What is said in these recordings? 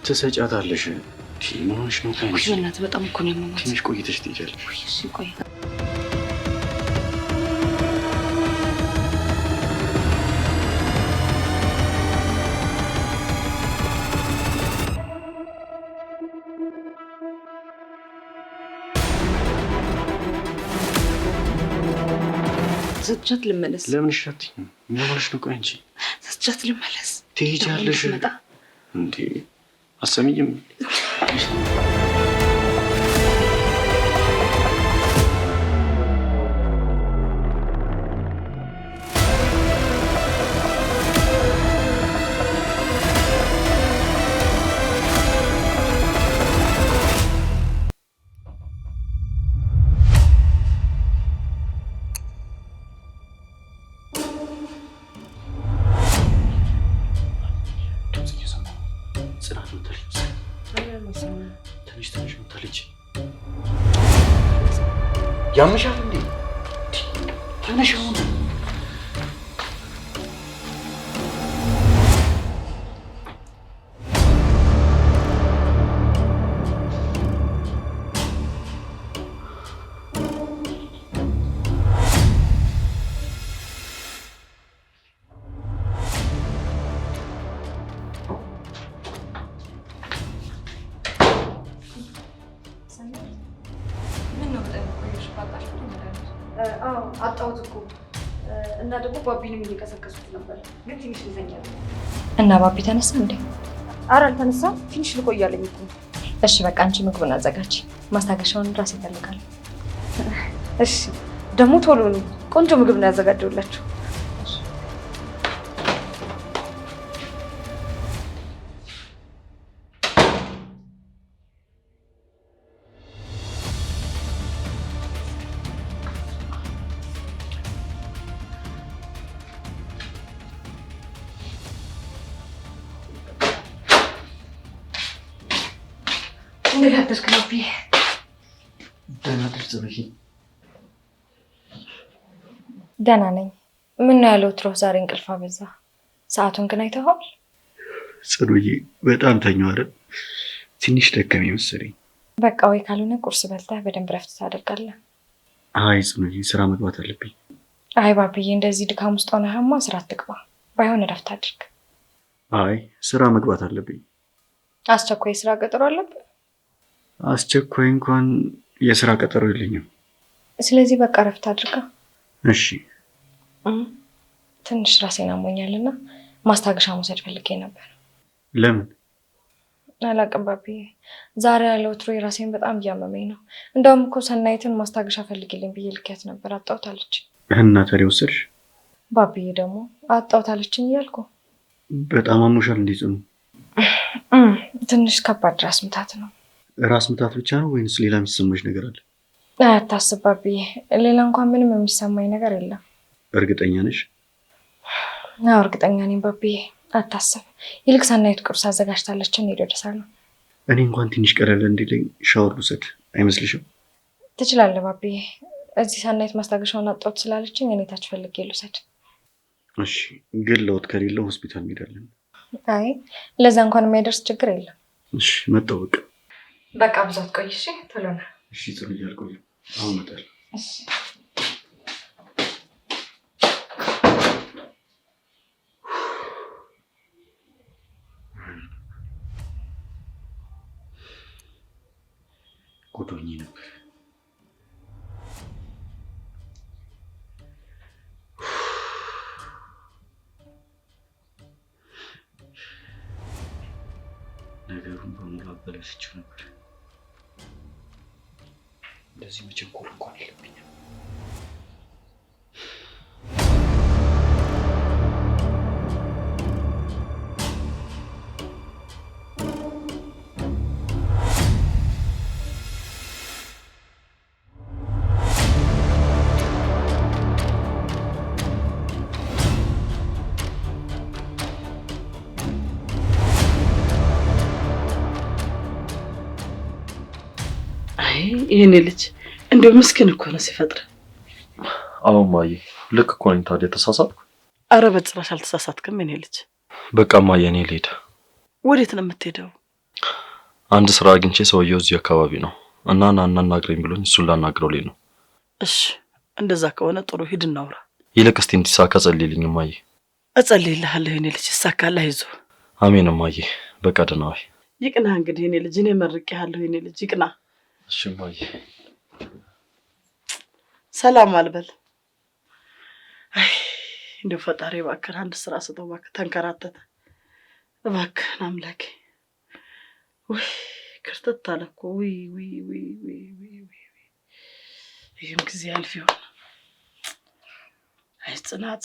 ትሰጫታለሽ። ቲሞሽ ነው ካንቺ እናት በጣም እኮ ነው የማማት። ትንሽ ቆይተሽ ትሄጃለሽ። እሺ ቆይ ሰጥቻት ልመለስ። ለምን ሻት ምን ሆነሽ ነው? ቆይ አንቺ ሰጥቻት ልመለስ። ትሄጃለሽ እንዴ? አሰሚኝም ያምሻል እንዴ? ተነሽ አሁን። አጣሁት እኮ እና ደግሞ ባቢንም እየቀሰቀሱት ነበር፣ ግን ትንሽ ይዘኛል። እና ባቢ ተነሳ እንዴ? ኧረ አልተነሳም፣ ትንሽ ልቆያለኝ እኮ። እሺ በቃ አንቺ ምግቡን አዘጋጅ፣ ማስታገሻውን ራስ ይፈልጋል። እሺ ደግሞ ቶሎ ነው፣ ቆንጆ ምግብ ነው ያዘጋጀውላችሁ። እንዴት አደርክ ባቢ? ደህና ነሽ ጽኑዬ? ደህና ነኝ። ምን ነው ያለው? ትሮህ ዛሬ እንቅልፍ አበዛ። ሰዓቱን ግን አይተኸዋል? ጽኑዬ በጣም ተኛው አይደል? ትንሽ ደከመኝ መሰለኝ። በቃ ወይ ካልሆነ ቁርስ በልተህ በደንብ ረፍት ታደርጋለህ። አይ ጽኑዬ ስራ መግባት አለብኝ። አይ ባቢዬ እንደዚህ ድካም ውስጥ ሆነህማ ስራ አትግባ። ባይሆን ረፍት አድርግ። አይ ስራ መግባት አለብኝ። አስቸኳይ ስራ ቀጠሮ አለብህ? አስቸኳይ እንኳን የስራ ቀጠሮ የለኝም። ስለዚህ በቃ ረፍት አድርጋ። እሺ። ትንሽ ራሴን አሞኛልና ማስታገሻ መውሰድ ፈልጌ ነበር። ለምን? አላውቅም ባቢዬ፣ ዛሬ ያለ ወትሮ ራሴን በጣም እያመመኝ ነው። እንደውም እኮ ሰናይትን ማስታገሻ ፈልግልኝ ብዬ ልኪያት ነበር፣ አጣውታለች። እና ታዲያ ወሰድሽ? ባቢዬ ደግሞ አጣውታለችኝ እያልኩ። በጣም አሞሻል እንዴ ጽኑ? ትንሽ ከባድ ራስ ምታት ነው። ራስ ምታት ብቻ ነው ወይንስ ሌላ የሚሰማሽ ነገር አለ? አታስብ ባቢዬ፣ ሌላ እንኳን ምንም የሚሰማኝ ነገር የለም። እርግጠኛ ነሽ? አዎ እርግጠኛ ነኝ ባቢዬ፣ አታስብ። ይልቅ ሰናይት ቁርስ አዘጋጅታለች፣ እንሂድ ወደ ሳሎን። እኔ እንኳን ትንሽ ቀለል እንዲለኝ ሻወር ልውሰድ አይመስልሽም? ትችላለህ ባቢዬ። እዚህ ሰናይት ማስታገሻውን አጣሁት ስላለችኝ እኔ ታች ፈልጌ ልውሰድ። እሺ፣ ግን ለውጥ ከሌለው ሆስፒታል እንሄዳለን። አይ ለዛ እንኳን የማይደርስ ችግር የለም። እሺ መጣሁ። በቃ ብዙ አትቆይ። እሺ ቶሎ ና። እሺ ጽኑ እያልኩኝ አሁን እመጣለሁ። እሺ ጎዶኝ ነበር። ነገሩን በሙሉ አበላሽቼው ነበር። እንደዚህ መቸኮል እንኳን የለብኝም። ይሄኔ ልጅ እንደው ምስኪን እኮ ነው ሲፈጥር። አዎ ማዬ ልክ እኮ ነኝ። ታዲያ ተሳሳትኩ? አረ በጭራሽ አልተሳሳትክም። እኔ ልጅ በቃ ማዬ እኔ ልሄድ። ወዴት ነው የምትሄደው? አንድ ስራ አግኝቼ ሰውየው እዚህ አካባቢ ነው እና እናናግረኝ ብሎኝ እሱን ላናግረው ላይ ነው። እሺ እንደዛ ከሆነ ጥሩ፣ ሂድ እናውራ። ይልቅ እስቲ እንዲሳካ ጸልይልኝ እማዬ። እጸልይልሃለሁ የኔ ልጅ፣ ይሳካልህ፣ አይዞህ። አሜን እማዬ። በቃ ደህና ዋይ። ይቅና እንግዲህ የኔ ልጅ፣ እኔ መርቄሃለሁ የኔ ልጅ፣ ይቅና። እሺ እማዬ። ሰላም አልበል። አይ እንደው ፈጣሪ እባክህን አንድ ስራ ስጠው እባክህ፣ ተንከራተተ እባክህን አምላኬ። ውይ ክርተት አለ እኮ። ውይ ውይ ውይ ውይ ውይ፣ ይህም ጊዜ ያልፍ ይሆን? አይ ጽናት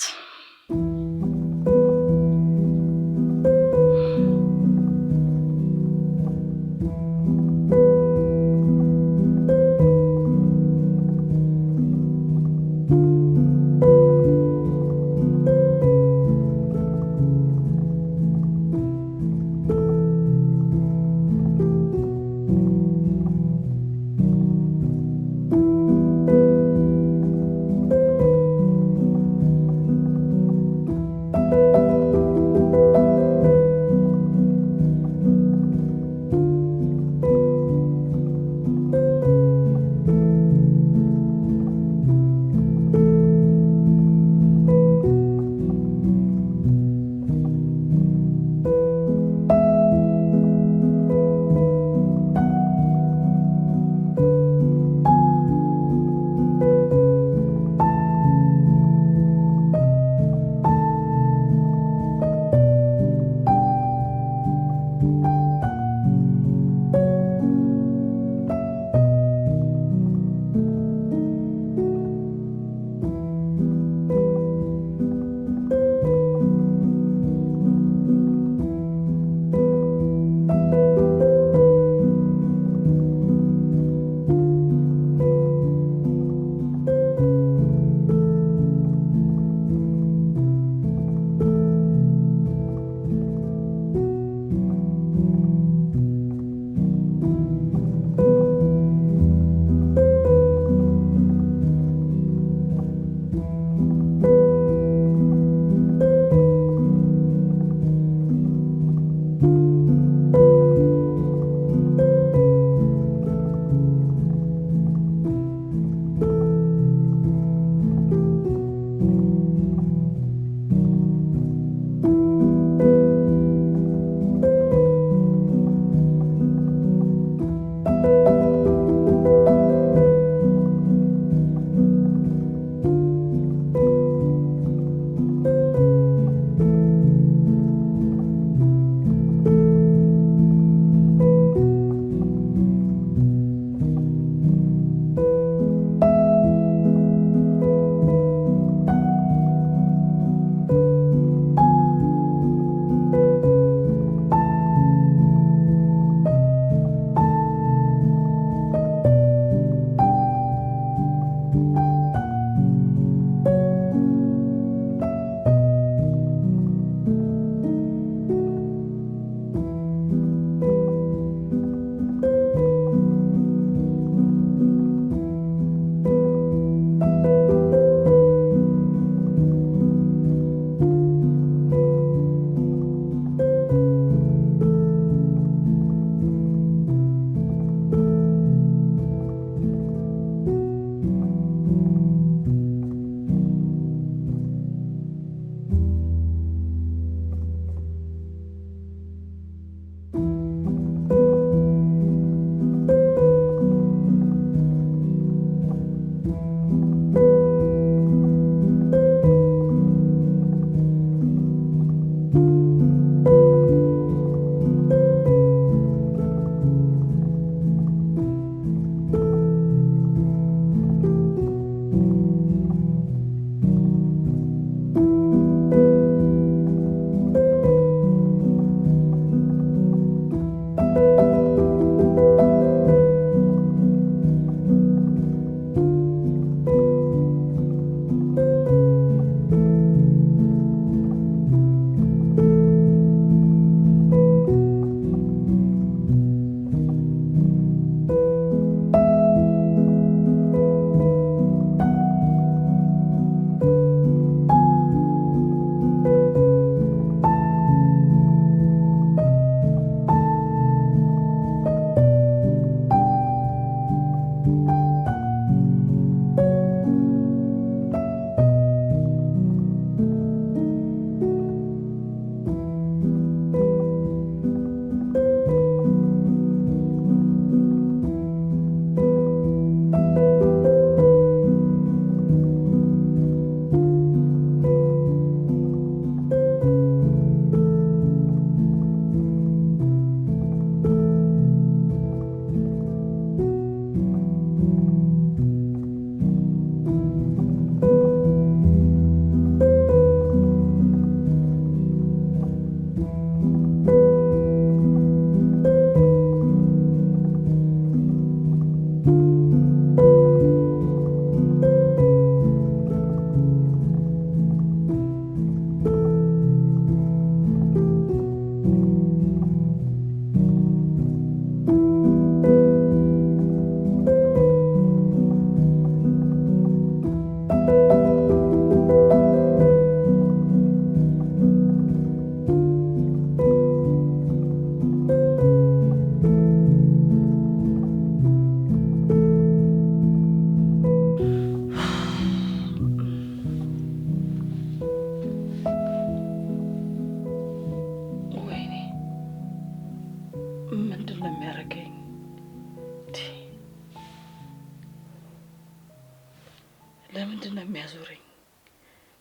ለምንድን ነው የሚያዞረኝ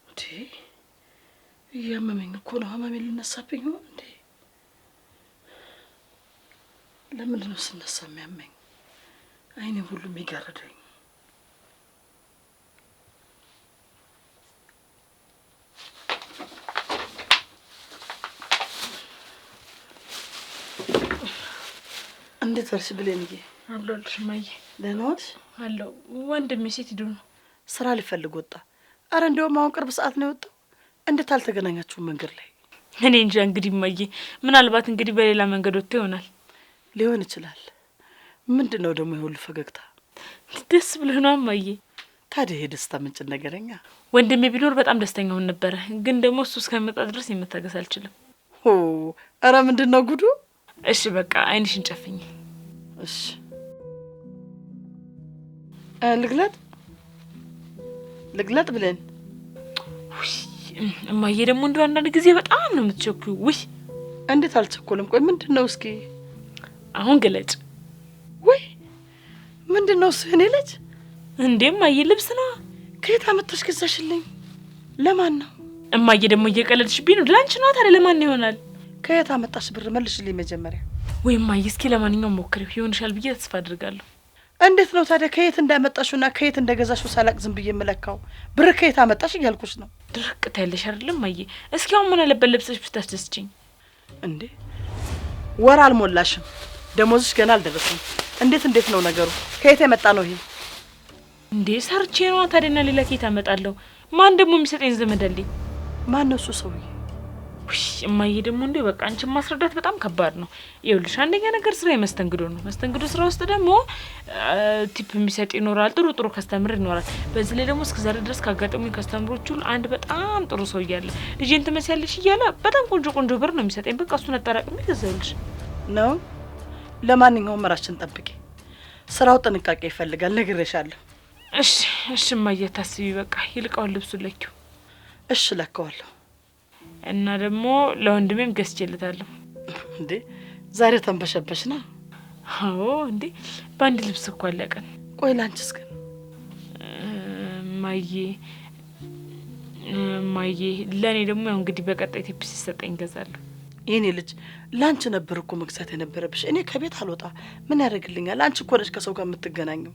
እንዴ? እያመመኝ እኮ ነው። ህመሜ ሊነሳብኝ ነው እንዴ? ለምንድን ነው ስነሳ የሚያመኝ? አይኔ ሁሉ የሚጋርደኝ። እንዴት ዋልሽ ብሌንዬ? አለሁልሽ እማዬ። ደህና ዋልሽ? አለሁ። ወንድሜ ሴት ሄዶ ነው ስራ ሊፈልግ ወጣ። አረ እንደውም አሁን ቅርብ ሰዓት ነው የወጣው። እንዴት አልተገናኛችሁም መንገድ ላይ? እኔ እንጃ እንግዲህ እማዬ፣ ምናልባት እንግዲህ በሌላ መንገድ ወጥቶ ይሆናል። ሊሆን ይችላል። ምንድን ነው ደግሞ የሁሉ ፈገግታ? ደስ ብለህ ነው እማዬ? ታዲያ የደስታ ምንጭ ነገረኛ። ወንድሜ ቢኖር በጣም ደስተኛ ሆን ነበረ፣ ግን ደግሞ እሱ እስከሚመጣ ድረስ የመታገስ አልችልም። ኦ አረ ምንድን ነው ጉዱ? እሺ በቃ አይንሽን ጨፍኝ። እሺ ልግለጥ ብለን እማዬ ደግሞ እንደው አንዳንድ ጊዜ በጣም ነው የምትቸኩው። ውይ እንዴት አልቸኮልም? ቆይ ምንድን ነው እስኪ አሁን ገለጭ። ወይ ምንድን ነው እሱ? የኔ ልጅ እንዴ እማዬ ልብስ ነው። ከየት አመጣሽ ገዛሽልኝ? ለማን ነው? እማዬ ደግሞ እየቀለድሽብኝ ነው። ላንቺ ነው ታዲያ ለማን ይሆናል? ከየት አመጣሽ ብር? መልሽልኝ መጀመሪያ። ወይ እማዬ እስኪ ለማንኛውም ሞክሪው፣ ይሆንሻል ብዬ ተስፋ አድርጋለሁ። እንዴት ነው ታዲያ ከየት እንዳመጣሽውና ከየት እንደገዛሽው ሳላቅ ዝም ብዬ የምለካው? ብር ከየት አመጣሽ እያልኩሽ ነው። ድርቅት ያለሽ አይደለም እማዬ? እስኪ አሁን ምን አለበት ለብሰሽ ብታስደስችኝ። እንዴ ወር አልሞላሽም፣ ደሞዝሽ ገና አልደረሰም። እንዴት ነው ነገሩ? ከየት የመጣ ነው ይሄ? እንዴ ሰርቼ ነው ታዲያና ሌላ ከየት አመጣለሁ? ማን ደግሞ የሚሰጠኝ ዘመድ አለኝ? ማን ነው እሱ ሰውዬ? ውይ እማዬ ደግሞ እንዴ በቃ አንቺን ማስረዳት በጣም ከባድ ነው። ይኸውልሽ አንደኛ ነገር ስራ የመስተንግዶ ነው። መስተንግዶ ስራ ውስጥ ደግሞ ቲፕ የሚሰጥ ይኖራል፣ ጥሩ ከስተምር ይኖራል። በዚህ ላይ ደግሞ እስከ ዛሬ ድረስ ካጋጠሙኝ ከስተምሮች ሁሉ አንድ በጣም ጥሩ ሰው እያለ ልጄን ትመስያለሽ እያለ በጣም ቆንጆ ብር ነው የሚሰጠኝ። በቃ እሱን አጠራቅሜ ገዛልሽ ነው። ለማንኛውም ራስሽን ጠብቂ። ስራው ጥንቃቄ ይፈልጋል፣ ነግሬሻለሁ። እሺ እማዬ ታስቢ። በቃ ይልቃውን ልብሱን ለኪው። እሺ ለካዋለሁ። እና ደግሞ ለወንድሜም ገዝቼለታለሁ። እንዴ ዛሬ ተንበሸበሽና? አዎ እንዴ በአንድ ልብስ እኮ አለቀን። ቆይ ላንቺስ ግን? ማዬ ለእኔ ደግሞ ያው እንግዲህ በቀጣይ ቲፕ ሲሰጠኝ እገዛለሁ። የኔ ልጅ ላንቺ ነበር እኮ መግዛት የነበረብሽ። እኔ ከቤት አልወጣ ምን ያደርግልኛል? አንቺ እኮ ነሽ ከሰው ጋር የምትገናኘው።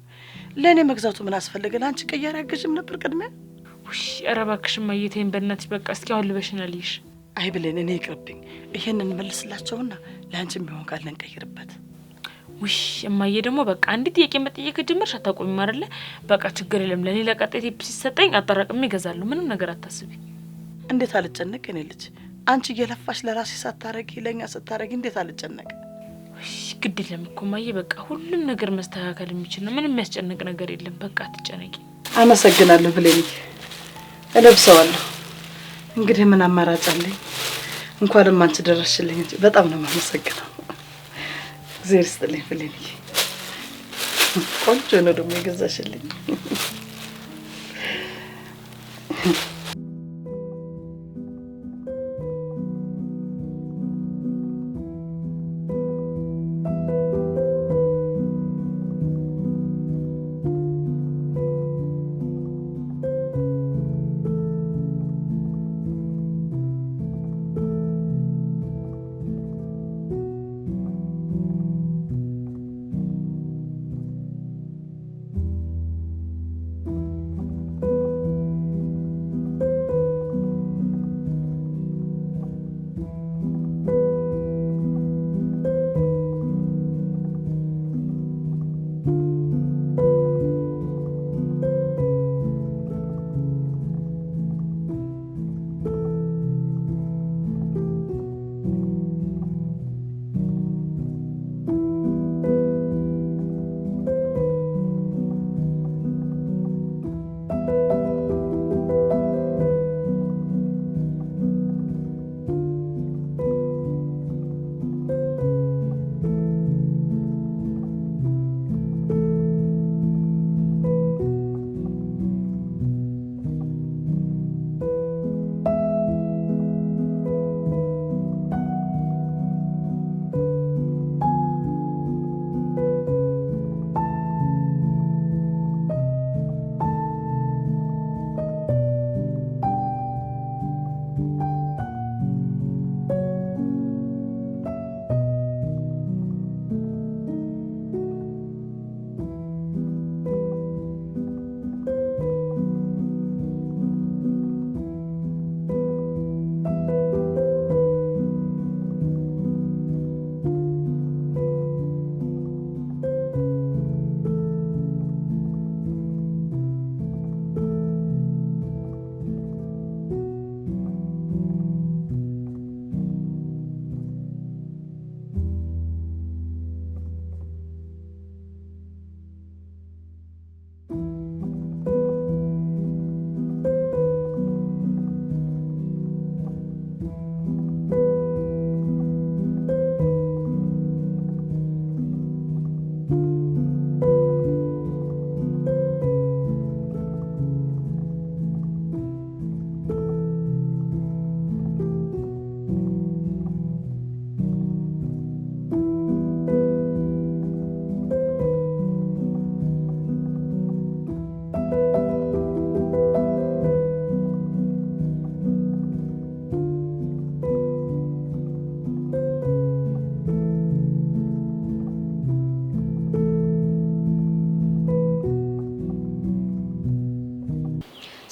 ለእኔ መግዛቱ ምን አስፈለገ? ለአንቺ ቀያሪ አገዥም ነበር ቅድሚያ። ውይ ኧረ እባክሽ እማዬ ተይኝ በእናትሽ። በቃ እስኪ አሁን ልበሽና ልይሽ። አይ ብሌን እኔ ይቅርብኝ። ይሄንን መልስላቸውና ለአንቺም ቢሆን ካለ እንቀይርበት። ውይ እማዬ ደግሞ በቃ አንድ ጥያቄ መጠየቅ ጀመርሽ አታቆሚም አይደለ? በቃ ችግር የለም። ለእኔ ለቀጣይ ቲፕ ሲሰጠኝ አጠራቅሜ እገዛለሁ። ምንም ነገር አታስቢ። እንዴት አልጨነቅ እኔ ልጅ። አንቺ እየለፋሽ ለራሴ ሳታረጊ ለእኛ ስታረጊ እንዴት አልጨነቅ? ግድ የለም እኮ እማዬ በቃ ሁሉም ነገር መስተካከል የሚችል ነው። ምንም የሚያስጨንቅ ነገር የለም። በቃ አትጨነቂ። አመሰግናለሁ ብሌን። እለብሰዋለሁ። እንግዲህ ምን አማራጭ አለኝ? እንኳንም አንቺ ደረስሽልኝ እንጂ በጣም ነው የማመሰግነው። እግዚአብሔር ይስጥልኝ ብሌን። ቆንጆ ነው ደግሞ የገዛሽልኝ።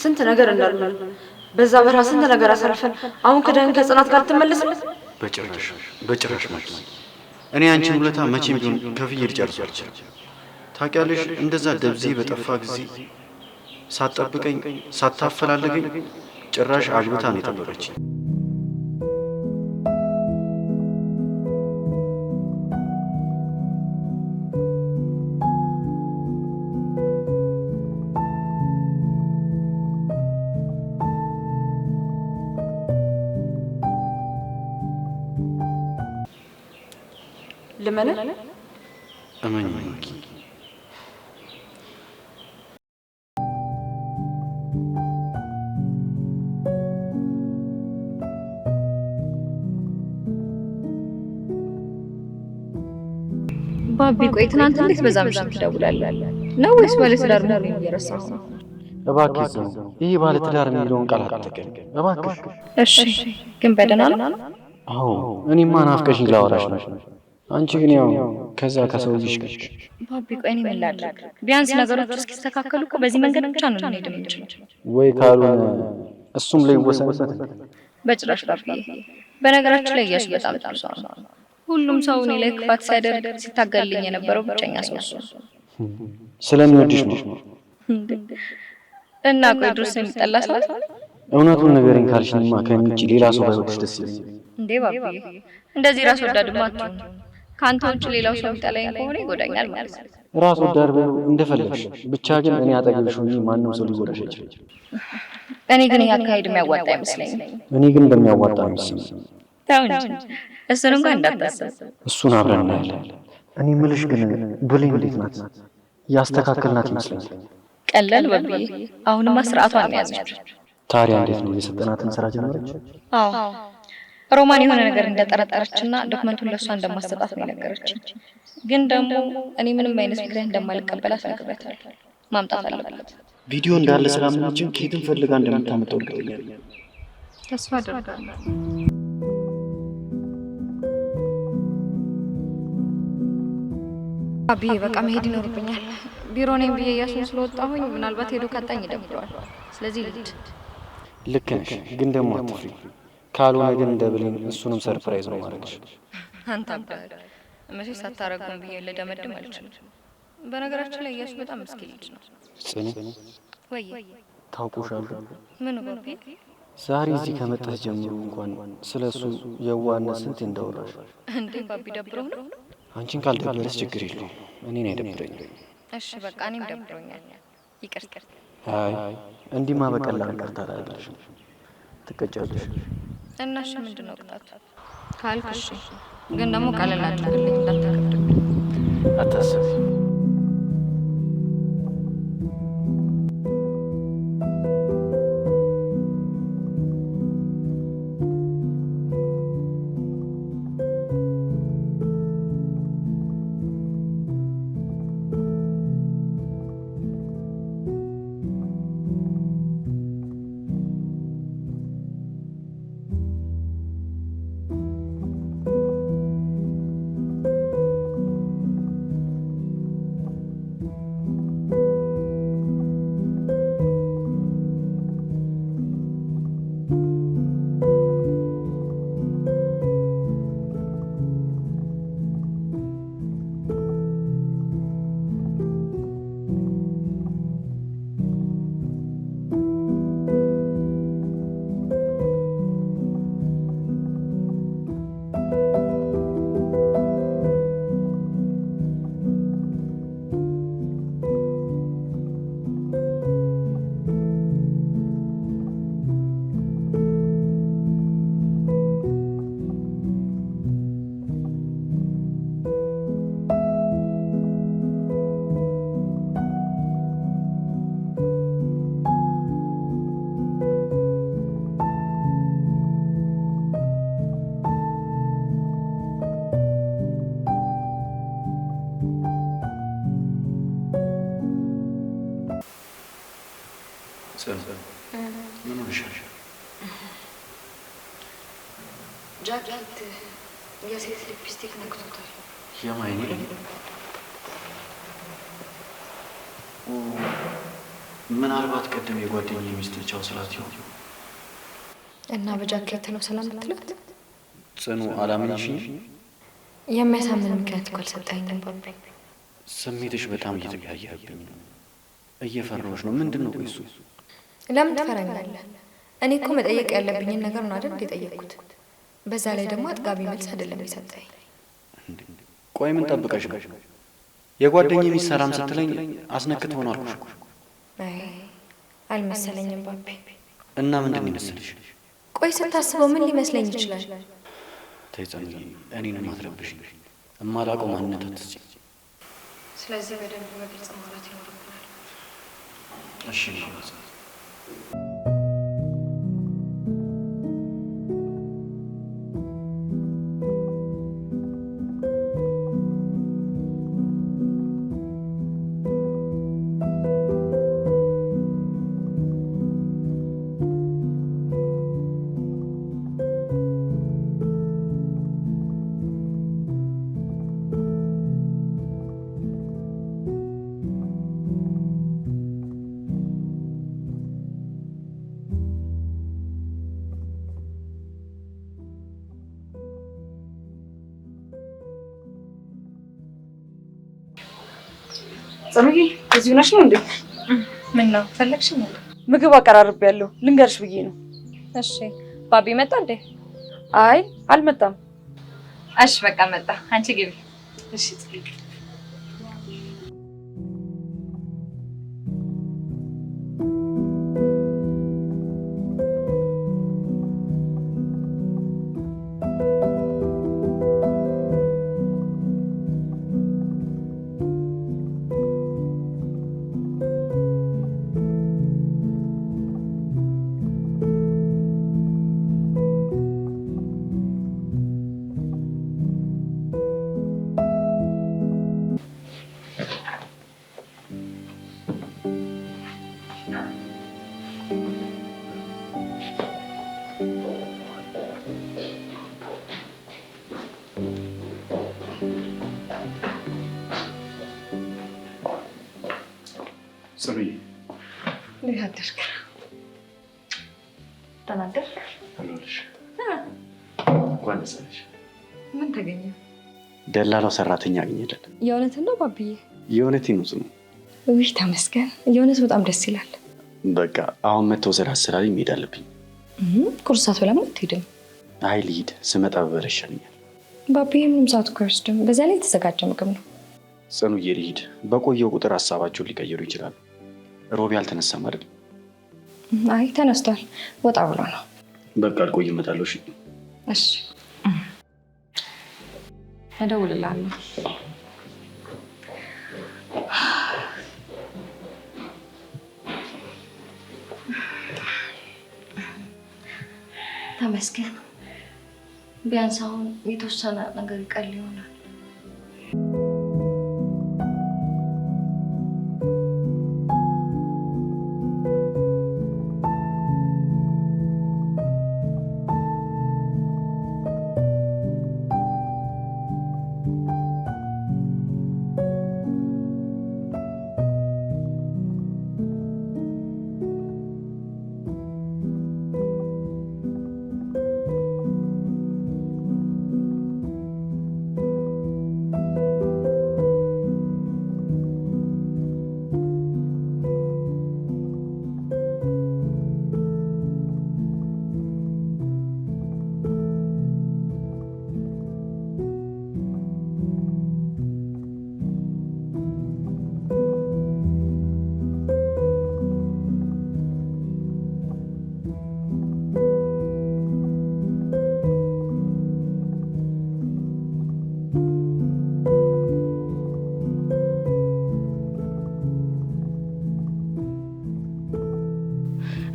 ስንት ነገር እንዳለን በዛ በራ ስንት ነገር አሳልፈን አሁን ከደን ከጽናት ጋር ትመለስ? በጭራሽ ማለት እኔ አንቺን ውለታ መቼም ቢሆን ከፍዬ ልጨርሰው አልችልም። ታውቂያለሽ፣ እንደዛ ደብዜ በጠፋ ጊዜ ሳትጠብቀኝ ሳታፈላልገኝ ጭራሽ አግብታ ነው የጠበቀችኝ። ለምን እመኝ ማኪ ባቢ ቆይ ትናንት እንዴት በዛ ምሽት ትደውላለህ ነው ወይስ ባለትዳር መሆኑን እየረሳሁ ነው? እባክህ ይሄ ባለትዳር የሚለውን ቃል አትጠቀም እባክህ። እሺ ግን በደህና ነው? አዎ እኔማ ናፍቀሽኝ ላወራሽ ነው። አንቺ ግን ያው ከዛ ከሰው ልጅ ጋር ባቢ ቆይ እኔ ምን ላድርግ? ቢያንስ ነገሮች እስኪስተካከሉ እኮ በዚህ መንገድ ብቻ ነው ልንሄድ የምንችለው። ወይ ካልሆነ እሱም ላይ ወሰንበት። በጭራሽ ባቢ። በነገራችን ላይ እያሱ በጣም ጥሩ ሰው ነው። ሁሉም ሰው እኔ ላይ ክፋት ሲያደርግ ሲታገልልኝ የነበረው ብቸኛ ሰው እሱ ነው። ስለሚወድሽ ነው። እና ቆይ ድረስ የሚጠላ ሰው እውነቱን ንገረኝ ካልሽኝማ ከእኔ ውጪ ሌላ ሰው ባይወድሽ ደስ ይለኛል። እንዴ ባቢ እንደዚህ ራስ ወዳድማ አትሁን። ካንተ ውጭ ሌላው ሰው የሚጠላኝ ከሆነ ይጎዳኛል ማለት ነው። ራስ ወዳድ በይው እንደፈለግሽ፣ ብቻ ግን እኔ አጠገብሽ ሆኜ ማንም ሰው ሊጎዳሽ አይችልም። እኔ ግን ይሄ አካሄድ የሚያዋጣ አይመስለኝም። እኔ ግን እንደሚያዋጣ ነው የሚሰማኝ። ተው እንጂ እሱን እንኳን እንዳታስብ። እሱን አብረን እናያለን። እኔ የምልሽ ግን ብሌን እንዴት ናት? ያስተካከልናት ይመስለኛል። ቀለል ባቢ አሁንማ ስርዓቷን ነው ያዘችው። ታዲያ እንዴት ነው የሰጠናትን ስራ ጀመረች? አዎ ሮማን የሆነ ነገር እንደጠረጠረችና ዶክመንቱን ለሷ እንደማሰጣት ነው የነገረችኝ። ግን ደግሞ እኔ ምንም አይነት ምክንያት እንደማልቀበላት ነግሬያታለሁ። ማምጣት አለባት። ቪዲዮ እንዳለ ስላመነችን ከየትም ፈልጋ እንደምታመጣው እርግጠኛ ነኝ። ተስፋ አደርጋለሁ። ባቢ በቃ መሄድ ይኖርብኛል። ቢሮ ነኝ ብዬ እያሱን ስለወጣሁኝ ምናልባት ሄዶ ካጣኝ ይደብረዋል። ስለዚህ ልሂድ። ልክ ነሽ፣ ግን ደግሞ አትፍሪ። ካልሆነ ግን እንደ ብሌን እሱንም ሰርፕራይዝ ነው ማድረግሽ። አንተ መቼ ሳታረጉም ብዬ ልደመድም አልችልም። በነገራችን ላይ እያሱ በጣም ምስኪን ልጅ ነው። ጽኑ ወይ ታውቁሻለሁ። ምን ባቢ? ዛሬ እዚህ ከመጣሽ ጀምሮ እንኳን ስለሱ የዋህነት ስንት እንዳወራሽ። እንዴ ባቢ ደብሮህ ነው? አንቺን ካልደበረሽ ችግር የለውም፣ እኔን አይደብረኝም። እሺ በቃ እኔም ደብሮኛል። ይቅርታ። አይ እንዲህማ በቀላል ይቅርታ አላደርግልሽም፣ ትቀጫለሽ። እና እሺ ምንድነው ቅጣቱ ካልክ? እሺ ግን ደግሞ ቀለል አድርግልኝ እንዳታከብድብኝ። አታስቢ። ምን ሆነሻል? ጃኬት የሴት ሊፕስቲክ ነክቶታል። የማይኔ ምናልባት ቅድም የጓደኛዬ ሚስት ቻው ስላት ይሆን እና በጃኬት ነው ሰላም ትላት? ጽኑ አላመንሽኝ? የሚያሳምን ምክንያት እኮ አልሰጠኸኝም ባቢ። ስሜትሽ በጣም እየተቀያየረብኝ ነው። እየፈራሁሽ ነው። ምንድን ነው እሱ? ለምን ትፈራኛለህ? እኔ እኮ መጠየቅ ያለብኝን ነገር ነው አይደል የጠየቅኩት። በዛ ላይ ደግሞ አጥጋቢ መልስ አይደለም የሰጠኝ። ቆይ ምን ጠብቀሽ ነው? የጓደኛዬ ሚስት ሰላም ስትለኝ አስነክት ሆኖ አልኩሽ እኮ። አይ አልመሰለኝም ባቢ። እና ምንድን ነው ይመስልሽ? ቆይ ስታስበው ምን ሊመስለኝ ይችላል? ተይ ጽኑዬ፣ እኔንም አትረብሽኝ። እማላውቀው ማንነት አትስጪኝ። ስለዚህ በደንብ በግልጽ ማውራት ይኖርብናል። እሺ ጽኑዬ እዚሁ ነሽ ነው እንዴ? ምን ነው ፈለግሽኝ? ምግብ አቀራርቤያለሁ ልንገርሽ ብዬ ነው። እሺ ባቢ መጣ እንዴ? አይ አልመጣም። እሺ በቃ መጣ። አንቺ ግቢ። እሺ ጽኑዬ እንዴት አደርክ? ደህና አደርክ? አለሁልሽ። እንኳን ደስ አለሽ። ምን ተገኘ? ደላላው ሰራተኛ አገኘለን። የእውነትን ነው ባቢዬ? የእውነቴን ነው ጽኑ። ውይ ተመስገን። የእውነት በጣም ደስ ይላል። በቃ አሁን መተውሰድ አስላለኝ መሄድ አለብኝ። ቁርስ ሳትበላም አትሄድም? አይ ልሂድ፣ ስመጣ በበላ ይሻለኛል። ባቢዬ ምንም ሰዓት እኮ አይወስድም። በዛ ላይ የተዘጋጀ ምግብ ነው። ጽኑዬ ልሂድ። በቆየው ቁጥር ሀሳባቸውን ሊቀይሩ ይችላሉ። ሮቢ አልተነሳም አይደል? አይ ተነስቷል። ወጣ ብሎ ነው። በቃ አልቆይ፣ እመጣለሁ። እሺ እሺ እደውልልሃለሁ። ተመስገን። ቢያንስ አሁን የተወሰነ ነገር ይቀል ይሆናል።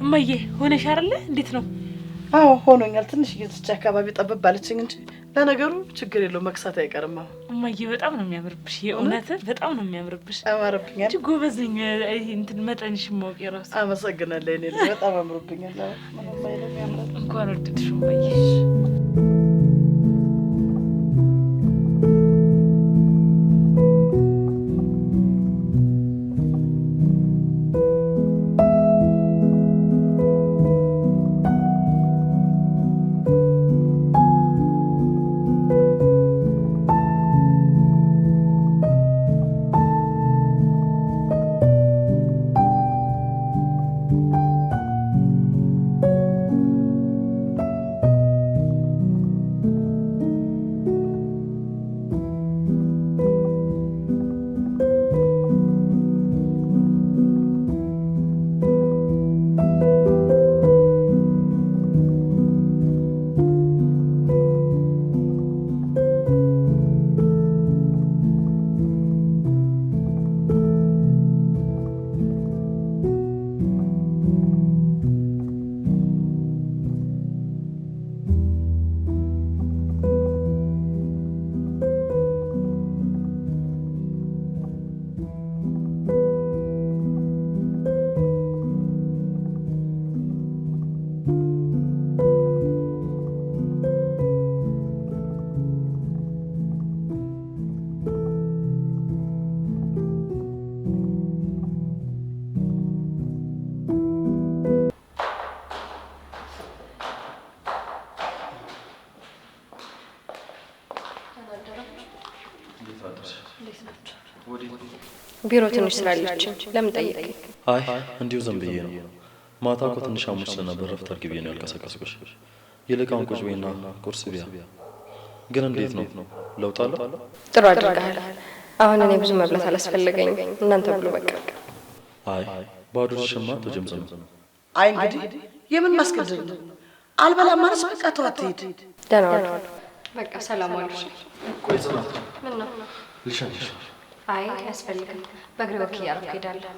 እማዬ ሆነሽ አይደለ? እንዴት ነው? አዎ ሆኖኛል። ትንሽ እየተቻ አካባቢ ጠበብ ባለችኝ እንጂ ለነገሩ ችግር የለው፣ መክሳት አይቀርም። እማዬ በጣም ነው የሚያምርብሽ። የእውነት በጣም ነው የሚያምርብሽ። አማረብኛል። እጅግ ጎበዝ ነኝ። እንትን መጠንሽ ማወቅ የራሱ አመሰግናለሁ። እኔ በጣም አምሮብኛል። ምንም አይልም፣ ያምራል። እንኳን ወደድሽ እማዬ። ቢሮ ትንሽ ስራ አለችኝ። ለምን ጠየቀኝ? አይ እንዲሁ ዝም ብዬ ነው። ማታ እኮ ትንሽ አሞሽ ስለነበር ረፍት አድርጊ ብዬ ነው ያልቀሰቀስኩሽ። ይልቅ አሁን ቁጭ በይና ቁርስ ብያ። ግን እንዴት ነው ለውጥ አለው? ጥሩ አድርገሃል። አሁን እኔ ብዙ መብላት አላስፈለገኝም። እናንተ ብሉ በቃ። አይ ባዶ ሽማ ተጀምጽ ነው። አይ እንግዲህ የምን ማስገደድ ነው? አልበላም ማለት በቃ ተዋት ሂድ። ደህና ዋሉ። በቃ ሰላም ዋሉሽ። ቆይ ጽናት ምን ነው? ልሸኝሽ። አይ አያስፈልግም። በእግሬ ወክ እያደረኩ እሄዳለሁ።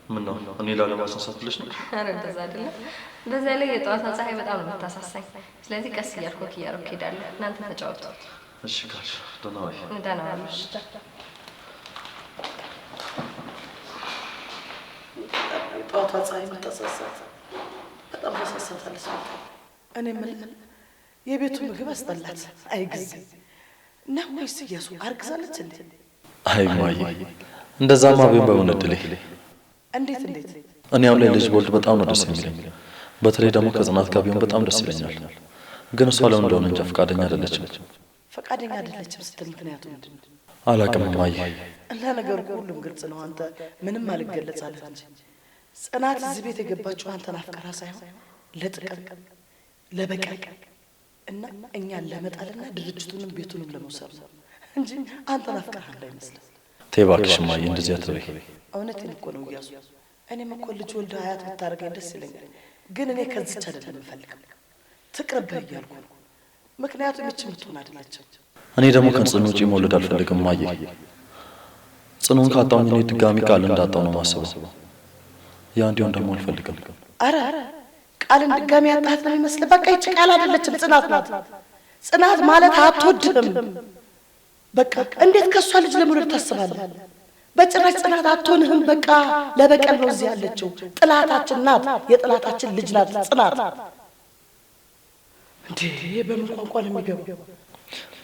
ምን ነው እኔ ላለማስነሳት ብለሽ ነው? ኧረ እንደዛ አይደለም። በዛ ላይ የጠዋት ፀሐይ በጣም ነው የምታሳሳኝ። ስለዚህ ቀስ እያልኩ ወክ እያደረኩ እሄዳለሁ። እናንተ ተጫወቱ። እሺ ካልሽ ደህና ዋይ። ደህና ዋሉሽ። ጠዋቷ ፀሐይ የምታሳሳት በጣም ታሳሳታለች። እኔ የምልህ የቤቱ ምግብ አስጠላት። አይ ጊዜ ነው ወይስ እያሱ አርግዛለች እንዴ? አይ ማይ እንደዛማ ቢሆን በምን እድሌ። እንዴት እኔ አሁን ላይ ልጅ ቦልድ በጣም ነው ደስ የሚለኝ። በተለይ ደግሞ ከጽናት ጋር ቢሆን በጣም ደስ ይለኛል። ግን እሷ ለምን እንደሆነ እንጃ ፈቃደኛ አይደለችም። ፈቃደኛ አይደለችም ስትል ምክንያቱ ምንድን ነው? አላውቅም ማይ። እና ነገሩ ሁሉም ግልጽ ነው። አንተ ምንም አልገለጽ አለህ እንጂ ጽናት እዚህ ቤት የገባችው አንተን አፍቅራ ሳይሆን ለጥቅም ለበቀል እና እኛን ለመጣልና ድርጅቱንም ቤቱንም ለመውሰድ ነው እንጂ አንተን አፍቅራ እንዳይመስልህ። ተይ እባክሽ ማይ እንደዚህ አትበይ። እውነቴን እኮ ነው እያሱ። እኔም እኮ ልጅ ወልደ ሀያት ብታደርገኝ ደስ ይለኛል። ግን እኔ ከዚች አይደለም የምፈልገው፣ ትቅርብህ እያልኩ ነው። ምክንያቱም ይህች የምትሆን አይደለችም። እኔ ደግሞ ከጽኑ ውጪ መውለድ አልፈልግም ማየ። ጽኑን ካጣሁኝ እኔ ድጋሚ ቃል እንዳጣው ነው ማስበው። ያ እንዲሆን ደግሞ አልፈልግም። አረ ቃልን ድጋሚ ያጣት ነው የሚመስል። በቃ ይህች ቃል አይደለችም፣ ጽናት ናት። ጽናት ማለት አትወድህም። በቃ እንዴት ከእሷ ልጅ ለመውለድ ታስባለህ? በጭራሽ ጽናት አትሆንህም። በቃ ለበቀል ነው እዚህ ያለችው። ጥላታችን ናት፣ የጥላታችን ልጅ ናት ጽናት። እንዴ በምን ቋንቋ ነው የሚገባው?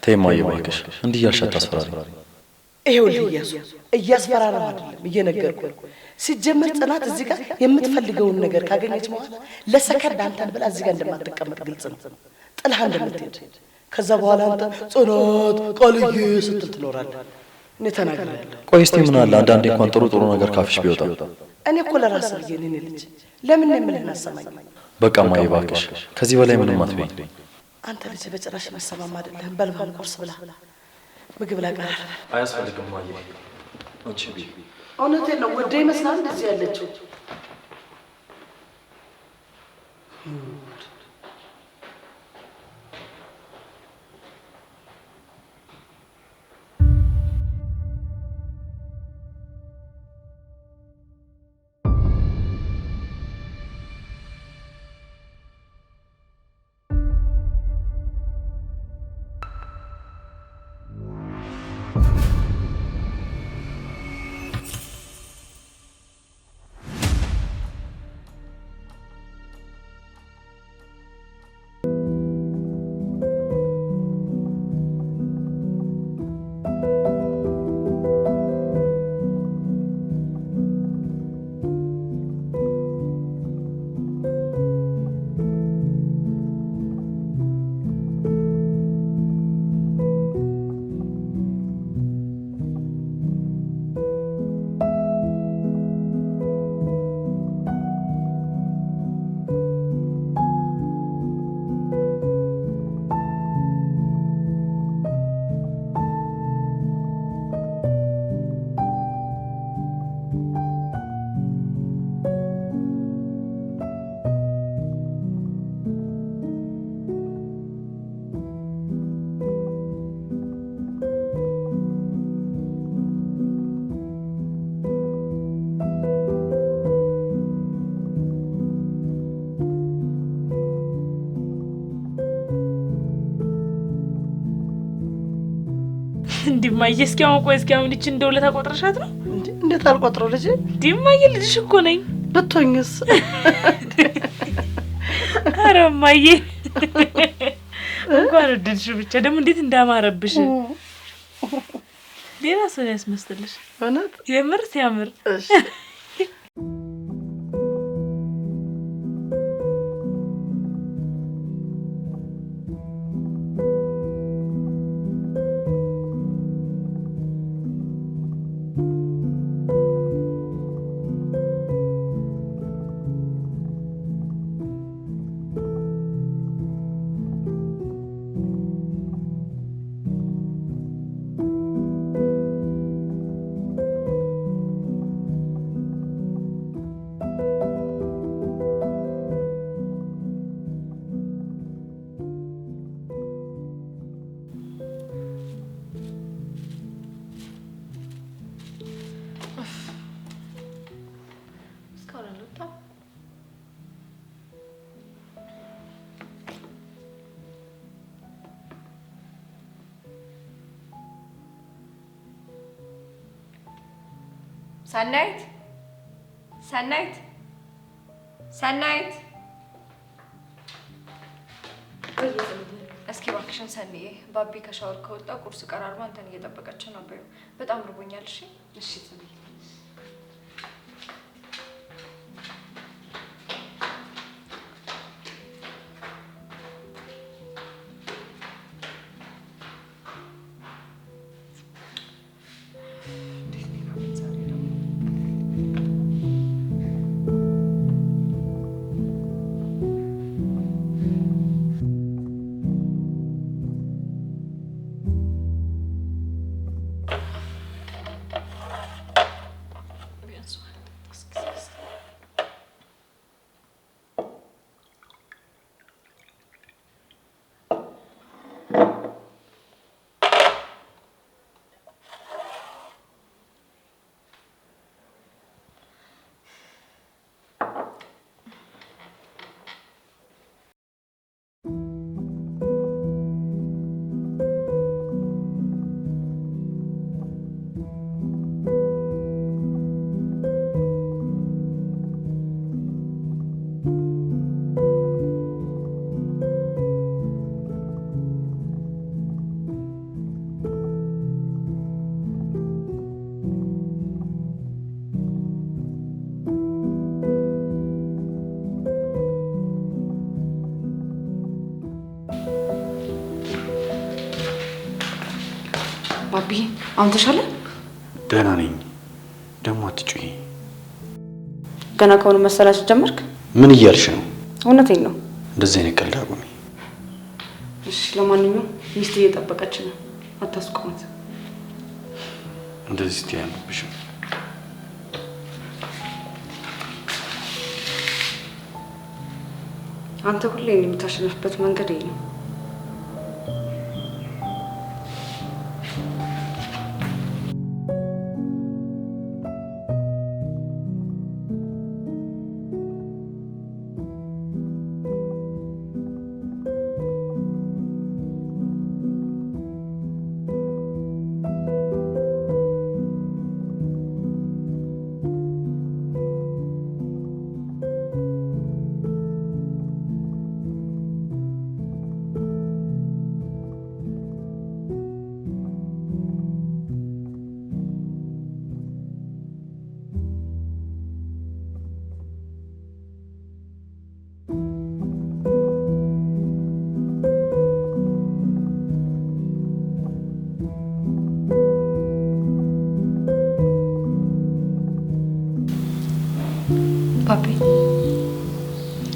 ተይ ማየ እባክሽ እንዲህ እያልሽ አታስፈራሪ። ይኸውልህ እያሱ እያስፈራራሁ አይደለም እየነገርኩህ። ሲጀመር ጽናት እዚህ ጋር የምትፈልገውን ነገር ካገኘች በኋላ ለሰከንድ አንተን ብላ እዚህ ጋር እንደማትቀመጥ ግልጽ ነው። ጥላህ እንደምትሄድ ከዛ በኋላ አንተ ጽናት ቃልዬ ስትል ትኖራለህ። እኔ ተናግሬያለሁ። ቆይ እስቲ ምን አለ አንዳንዴ እንኳን ጥሩ ጥሩ ነገር ካፍሽ ቢወጣ። እኔ እኮ ለራስህ ብዬ እኔ ልጅ ለምን የምልህን አሰማኝ። በቃ ማየ እባክሽ ከዚህ በላይ ምንም አትበይ። አንተ ልጅ በጭራሽ መሰማም አይደለህም። በልባል ቁርስ ብላ ምግብ ላቀርብ። አያስፈልግም ማየ አንቺ ቢ እውነቴን ነው። ወደ ይመስላል እንደዚህ ያለችው እንዲማየ እስኪ አሁን ቆይ እስኪ አሁን ልጅ እንደውለ ታቆጥረሻት ነው? እንዴት አልቆጥረው ልጅ? እንዲማየ ልጅሽ እኮ ነኝ። ብትሆኝስ? ኧረ እማዬ እንኳን ወደድሽ። ብቻ ደግሞ እንዴት እንዳማረብሽ ሌላ ሰው ያስመስልሽ። እውነት የምር ሲያምር። እሺ እስካሁን አልወጣም። ሰናይት ሰናይት ሰናይት፣ እስኪ እባክሽን ሰንዬ፣ ባቢ ከሻወር ከወጣ ቁርስ ቀራርባ አንተን እየጠበቀች ነው። በጣም ርቦኛል። እሺ እሺ ጽጌ። ባቢ አሁን ተሻለ? ደህና ነኝ። ደግሞ አትጩይ። ገና ከሆነ መሰላች ጀመርክ? ምን እያልሽ ነው? እውነቴን ነው። እንደዚህ አይነት ቀልድ አቁሚ። እሺ ለማንኛውም ሚስት እየጠበቀች ነው፣ አታስቆማት። እንደዚህ ስትይ አልነበሽም። አንተ ሁሌ የምታሸንፍበት መንገድ ይሄ ነው።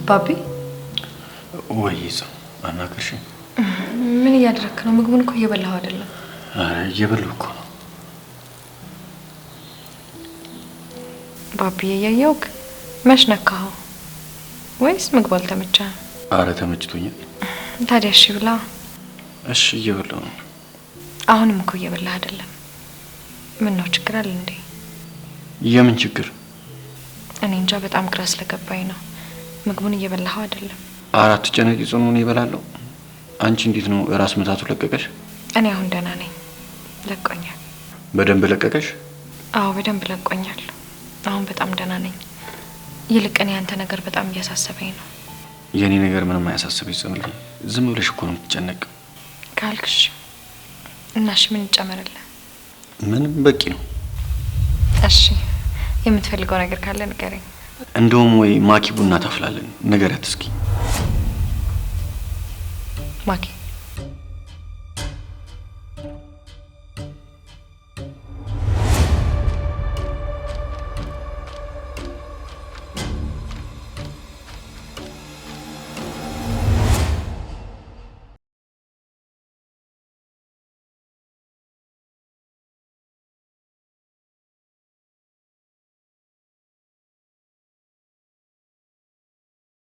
ባቢ ወይ ሰው አናገርሽኝ? ምን እያደረክ ነው? ምግቡን እኮ እየበላሁ አይደለም። አረ እየበላሁ እኮ ነው። ባቢ እያየሁክ መች ነካኸው? ወይስ ምግቡ አልተመቸህም? አረ ተመችቶኛል። ታዲያ እሺ ብላ። እሺ እየበላሁ ነው። አሁንም እኮ እየበላህ አይደለም። ምን ነው ችግር አለ እንዴ? የምን ችግር? እኔ እንጃ በጣም ግራ ስለገባኝ ነው። ምግቡን እየበላሁ አይደለም። አራት ጨነቂ ጽኑን ይበላለሁ። አንቺ እንዴት ነው ራስ ምታቱ ለቀቀሽ? እኔ አሁን ደህና ነኝ። ለቆኛል። በደንብ ለቀቀሽ? አዎ በደንብ ለቆኛል። አሁን በጣም ደህና ነኝ። ይልቅ እኔ አንተ ነገር በጣም እያሳሰበኝ ነው። የኔ ነገር ምንም አያሳስበኝ ጽኑልኝ። ዝም ብለሽ እኮ ነው የምትጨነቅ ካልክሽ። እና እሺ ምን ይጨመርልህ? ምንም በቂ ነው። እሺ የምትፈልገው ነገር ካለ ንገረኝ። እንደውም ወይ ማኪ ቡና ታፍላለን። ንገሪያት እስኪ። ማኪ